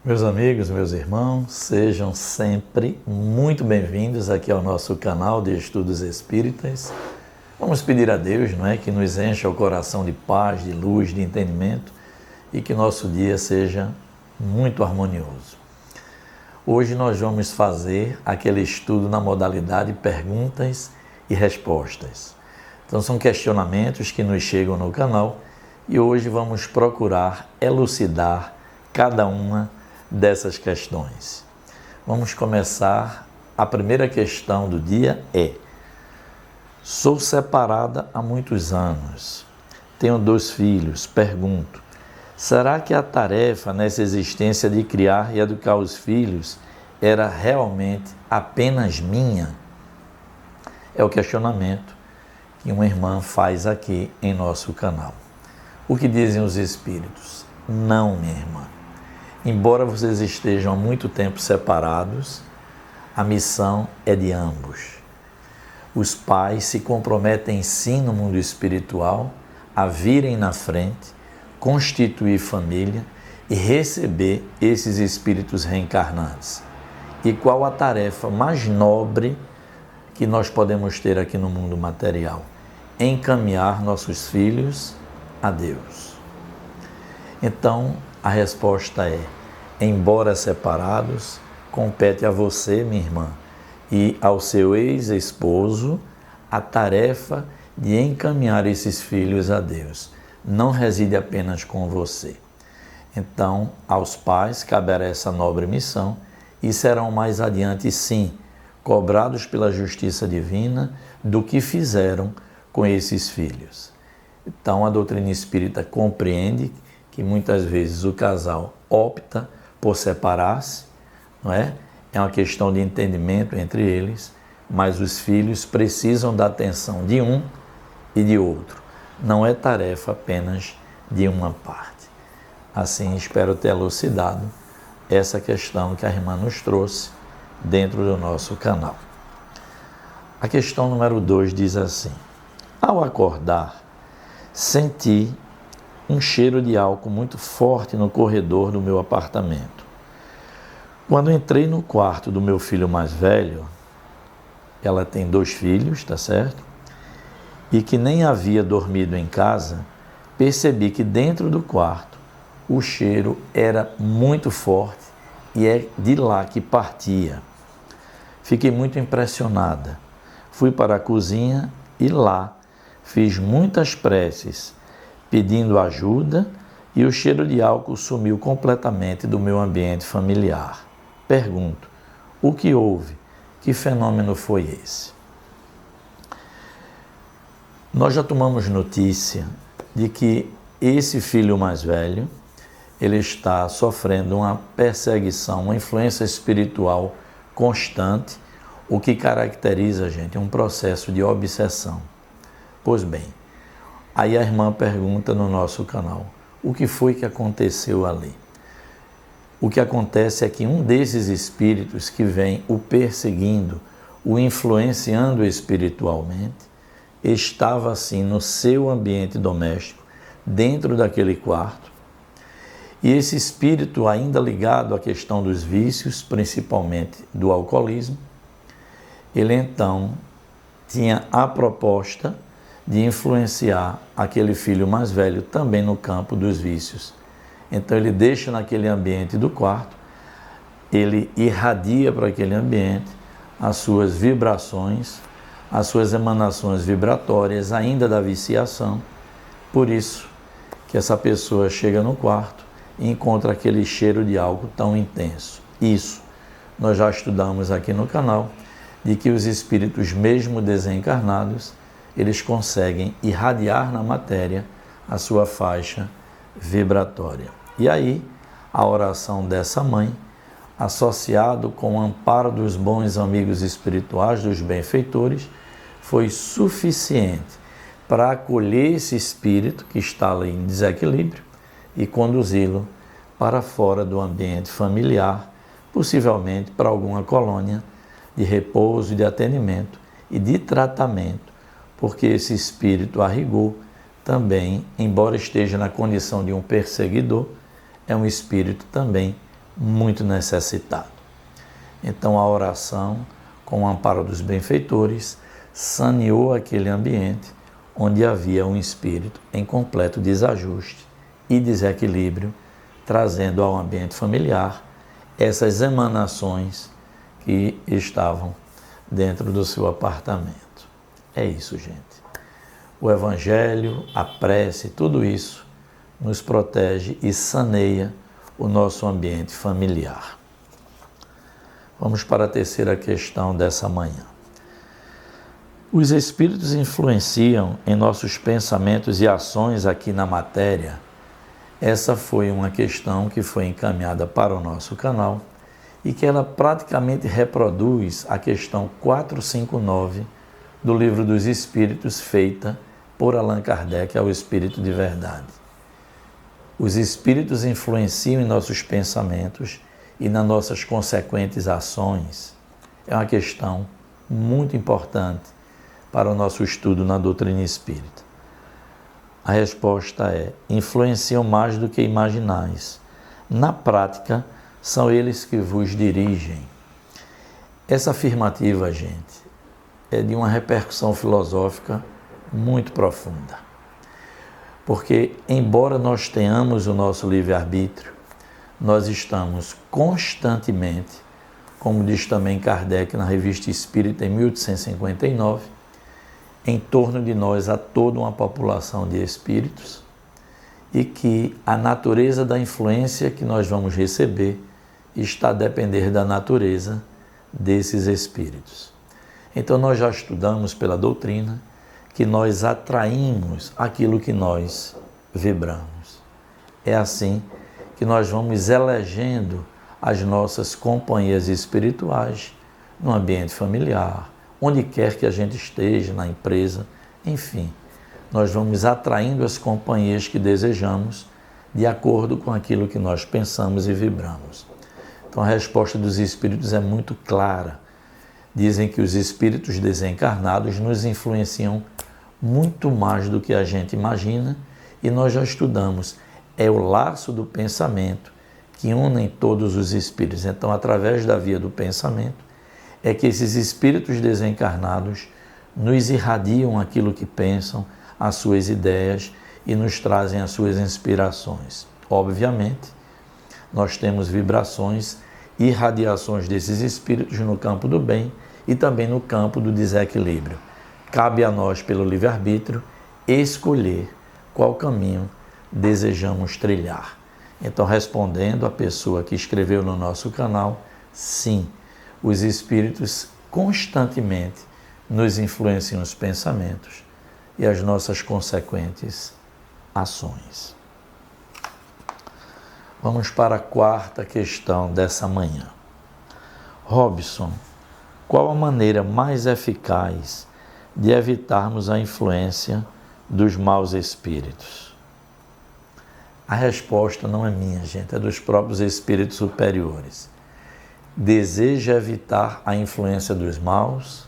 Meus amigos, meus irmãos, sejam sempre muito bem-vindos aqui ao nosso canal de Estudos Espíritas. Vamos pedir a Deus, que nos encha o coração de paz, de luz, de entendimento e que nosso dia seja muito harmonioso. Hoje nós vamos fazer aquele estudo na modalidade perguntas e respostas. Então são questionamentos que nos chegam no canal e hoje vamos procurar elucidar cada uma dessas questões. Vamos começar. A primeira questão do dia é: sou separada há muitos anos, tenho 2 filhos, pergunto, será que a tarefa nessa existência de criar e educar os filhos era realmente apenas minha? É o questionamento que uma irmã faz aqui em nosso canal. O que dizem os espíritos? Não, minha irmã. Embora vocês estejam há muito tempo separados, a missão é de ambos. Os pais se comprometem sim no mundo espiritual a virem na frente, constituir família e receber esses espíritos reencarnantes. E qual a tarefa mais nobre que nós podemos ter aqui no mundo material? Encaminhar nossos filhos a Deus. Então, a resposta é: embora separados, compete a você, minha irmã, e ao seu ex-esposo a tarefa de encaminhar esses filhos a Deus. Não reside apenas com você. Então, aos pais caberá essa nobre missão e serão mais adiante, sim, cobrados pela justiça divina do que fizeram com esses filhos. Então, a doutrina espírita compreende que muitas vezes o casal opta por separar-se, não é? É uma questão de entendimento entre eles, mas os filhos precisam da atenção de um e de outro. Não é tarefa apenas de uma parte. Assim, espero ter elucidado essa questão que a irmã nos trouxe dentro do nosso canal. A questão número 2 diz assim: ao acordar, senti um cheiro de álcool muito forte no corredor do meu apartamento. Quando entrei no quarto do meu filho mais velho, ela tem 2 filhos, tá certo? E que nem havia dormido em casa, percebi que dentro do quarto o cheiro era muito forte e é de lá que partia. Fiquei muito impressionada. Fui para a cozinha e lá fiz muitas preces, pedindo ajuda, e o cheiro de álcool sumiu completamente do meu ambiente familiar. Pergunto, o que houve? Que fenômeno foi esse? Nós já tomamos notícia de que esse filho mais velho, ele está sofrendo uma perseguição, uma influência espiritual constante, o que caracteriza, gente, um processo de obsessão. Pois bem, aí a irmã pergunta no nosso canal, o que foi que aconteceu ali? O que acontece é que um desses espíritos que vem o perseguindo, o influenciando espiritualmente, estava assim no seu ambiente doméstico, dentro daquele quarto, e esse espírito, ainda ligado à questão dos vícios, principalmente do alcoolismo, ele então tinha a proposta de influenciar aquele filho mais velho também no campo dos vícios. Então ele deixa naquele ambiente do quarto, ele irradia para aquele ambiente as suas vibrações, as suas emanações vibratórias ainda da viciação. Por isso que essa pessoa chega no quarto e encontra aquele cheiro de álcool tão intenso. Isso nós já estudamos aqui no canal, de que os espíritos, mesmo desencarnados, eles conseguem irradiar na matéria a sua faixa vibratória. E aí, a oração dessa mãe, associado com o amparo dos bons amigos espirituais, dos benfeitores, foi suficiente para acolher esse espírito que está ali em desequilíbrio e conduzi-lo para fora do ambiente familiar, possivelmente para alguma colônia de repouso, de atendimento e de tratamento, porque esse espírito, a rigor, também, embora esteja na condição de um perseguidor, é um espírito também muito necessitado. Então a oração, com o amparo dos benfeitores, saneou aquele ambiente onde havia um espírito em completo desajuste e desequilíbrio, trazendo ao ambiente familiar essas emanações que estavam dentro do seu apartamento. É isso, gente. O Evangelho, a prece, tudo isso nos protege e saneia o nosso ambiente familiar. Vamos para a terceira questão dessa manhã. Os espíritos influenciam em nossos pensamentos e ações aqui na matéria? Essa foi uma questão que foi encaminhada para o nosso canal e que ela praticamente reproduz a questão 459 do Livro dos Espíritos, feita por Allan Kardec ao Espírito de Verdade. Os espíritos influenciam em nossos pensamentos e nas nossas consequentes ações. É uma questão muito importante para o nosso estudo na doutrina espírita. A resposta é: influenciam mais do que imaginais. Na prática, são eles que vos dirigem. Essa afirmativa, gente, é de uma repercussão filosófica muito profunda. Porque, embora nós tenhamos o nosso livre-arbítrio, nós estamos constantemente, como diz também Kardec na Revista Espírita em 1859, em torno de nós há toda uma população de espíritos e que a natureza da influência que nós vamos receber está a depender da natureza desses espíritos. Então nós já estudamos pela doutrina que nós atraímos aquilo que nós vibramos. É assim que nós vamos elegendo as nossas companhias espirituais no ambiente familiar, onde quer que a gente esteja, na empresa, enfim. Nós vamos atraindo as companhias que desejamos de acordo com aquilo que nós pensamos e vibramos. Então a resposta dos espíritos é muito clara. Dizem que os espíritos desencarnados nos influenciam muito mais do que a gente imagina e nós já estudamos. É o laço do pensamento que une todos os espíritos. Então, através da via do pensamento, é que esses espíritos desencarnados nos irradiam aquilo que pensam, as suas ideias e nos trazem as suas inspirações. Obviamente, nós temos vibrações e radiações desses espíritos no campo do bem e também no campo do desequilíbrio. Cabe a nós, pelo livre-arbítrio, escolher qual caminho desejamos trilhar. Então, respondendo à pessoa que escreveu no nosso canal, sim, os espíritos constantemente nos influenciam os pensamentos e as nossas consequentes ações. Vamos para a quarta questão dessa manhã. Robson, qual a maneira mais eficaz de evitarmos a influência dos maus espíritos? A resposta não é minha, gente, é dos próprios espíritos superiores. Deseja evitar a influência dos maus?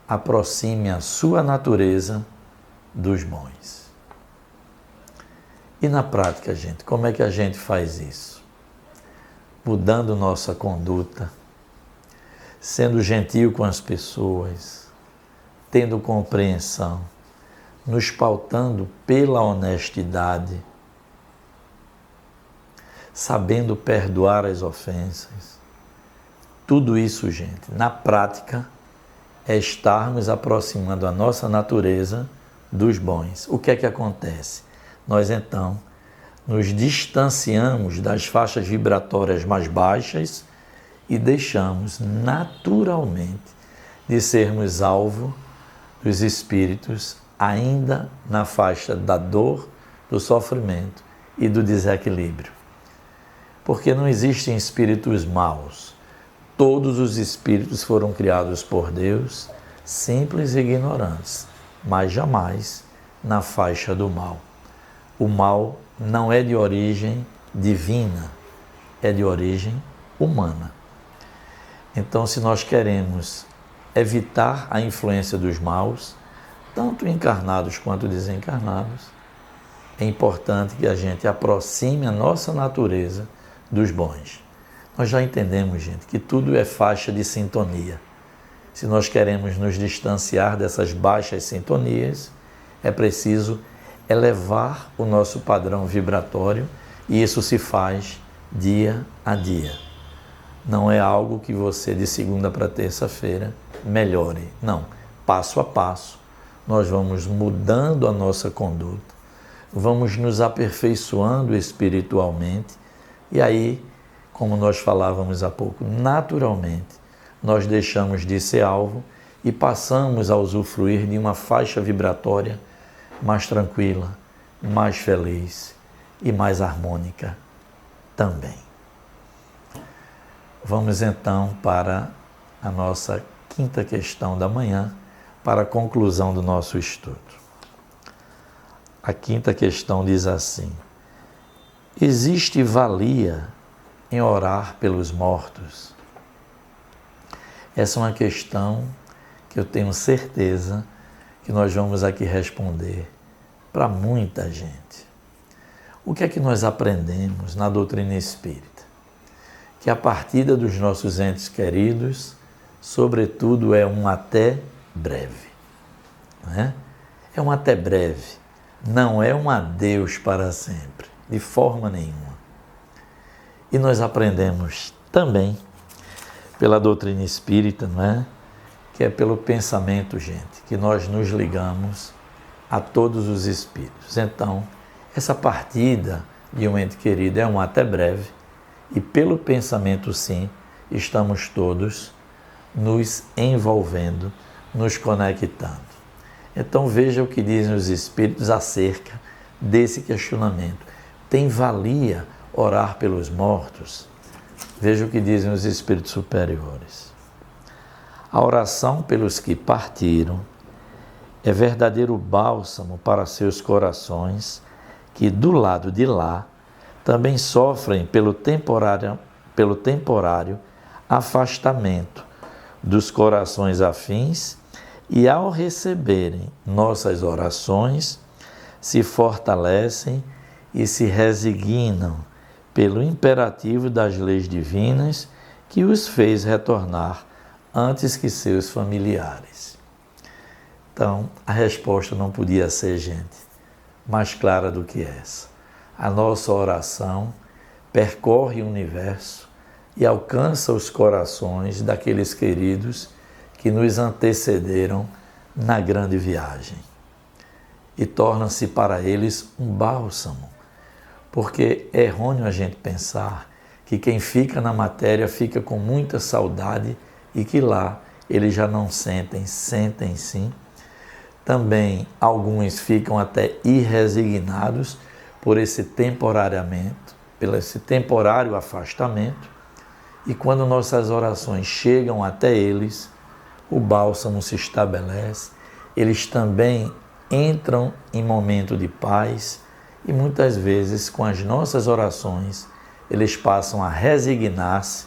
Aproxime a sua natureza dos bons. E na prática, gente, como é que a gente faz isso? Mudando nossa conduta, sendo gentil com as pessoas, tendo compreensão, nos pautando pela honestidade, sabendo perdoar as ofensas. Tudo isso, gente, na prática, é estarmos aproximando a nossa natureza dos bons. O que é que acontece? Nós, então, nos distanciamos das faixas vibratórias mais baixas e deixamos naturalmente de sermos alvo dos espíritos ainda na faixa da dor, do sofrimento e do desequilíbrio. Porque não existem espíritos maus. Todos os espíritos foram criados por Deus, simples e ignorantes, mas jamais na faixa do mal. O mal não é de origem divina, é de origem humana. Então, se nós queremos evitar a influência dos maus, tanto encarnados quanto desencarnados, é importante que a gente aproxime a nossa natureza dos bons. Nós já entendemos, gente, que tudo é faixa de sintonia. Se nós queremos nos distanciar dessas baixas sintonias, é preciso elevar o nosso padrão vibratório, e isso se faz dia a dia. Não é algo que você, de segunda para terça-feira, melhore. Não, passo a passo, nós vamos mudando a nossa conduta, vamos nos aperfeiçoando espiritualmente, e aí, como nós falávamos há pouco, naturalmente, nós deixamos de ser alvo e passamos a usufruir de uma faixa vibratória mais tranquila, mais feliz e mais harmônica também. Vamos então para a nossa quinta questão da manhã, para a conclusão do nosso estudo. A quinta questão diz assim: existe valia em orar pelos mortos? Essa é uma questão que eu tenho certeza que nós vamos aqui responder para muita gente. O que é que nós aprendemos na doutrina espírita? Que a partida dos nossos entes queridos, sobretudo, é um até breve. Não é? É um até breve, não é um adeus para sempre, de forma nenhuma. E nós aprendemos também pela doutrina espírita, não é? Que é pelo pensamento, gente, que nós nos ligamos a todos os espíritos. Então, essa partida de um ente querido é um até breve, e pelo pensamento, sim, estamos todos nos envolvendo, nos conectando. Então, veja o que dizem os espíritos acerca desse questionamento. Tem valia orar pelos mortos? Veja o que dizem os espíritos superiores. A oração pelos que partiram é verdadeiro bálsamo para seus corações, que do lado de lá também sofrem pelo temporário afastamento dos corações afins, e ao receberem nossas orações, se fortalecem e se resignam pelo imperativo das leis divinas que os fez retornar antes que seus familiares. Então, a resposta não podia ser, gente, mais clara do que essa. A nossa oração percorre o universo e alcança os corações daqueles queridos que nos antecederam na grande viagem. E torna-se para eles um bálsamo, porque é errôneo a gente pensar que quem fica na matéria fica com muita saudade e que lá eles já não sentem sim. Também alguns ficam até irresignados por esse temporário afastamento, e quando nossas orações chegam até eles, o bálsamo se estabelece, eles também entram em momento de paz, e muitas vezes, com as nossas orações, eles passam a resignar-se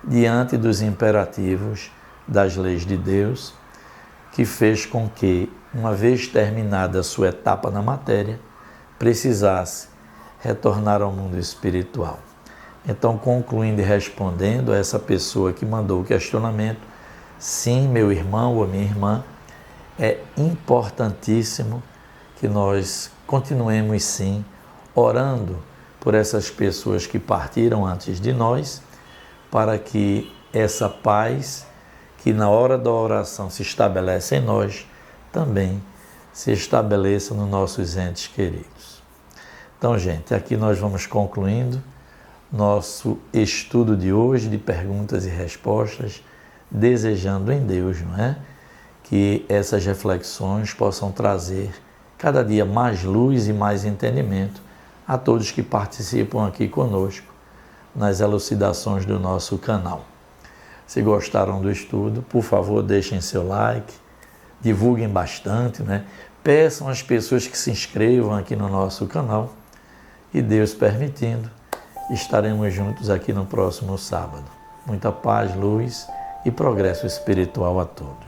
diante dos imperativos das leis de Deus, que fez com que, uma vez terminada a sua etapa na matéria, precisasse retornar ao mundo espiritual. Então, concluindo e respondendo a essa pessoa que mandou o questionamento, sim, meu irmão ou minha irmã, é importantíssimo que nós continuemos, sim, orando por essas pessoas que partiram antes de nós, para que essa paz que na hora da oração se estabelece em nós, também se estabeleça nos nossos entes queridos. Então, gente, aqui nós vamos concluindo nosso estudo de hoje de perguntas e respostas, desejando em Deus, não é? Que essas reflexões possam trazer cada dia mais luz e mais entendimento a todos que participam aqui conosco nas elucidações do nosso canal. Se gostaram do estudo, por favor, deixem seu like, divulguem bastante, né? Peçam às pessoas que se inscrevam aqui no nosso canal e, Deus permitindo, estaremos juntos aqui no próximo sábado. Muita paz, luz e progresso espiritual a todos.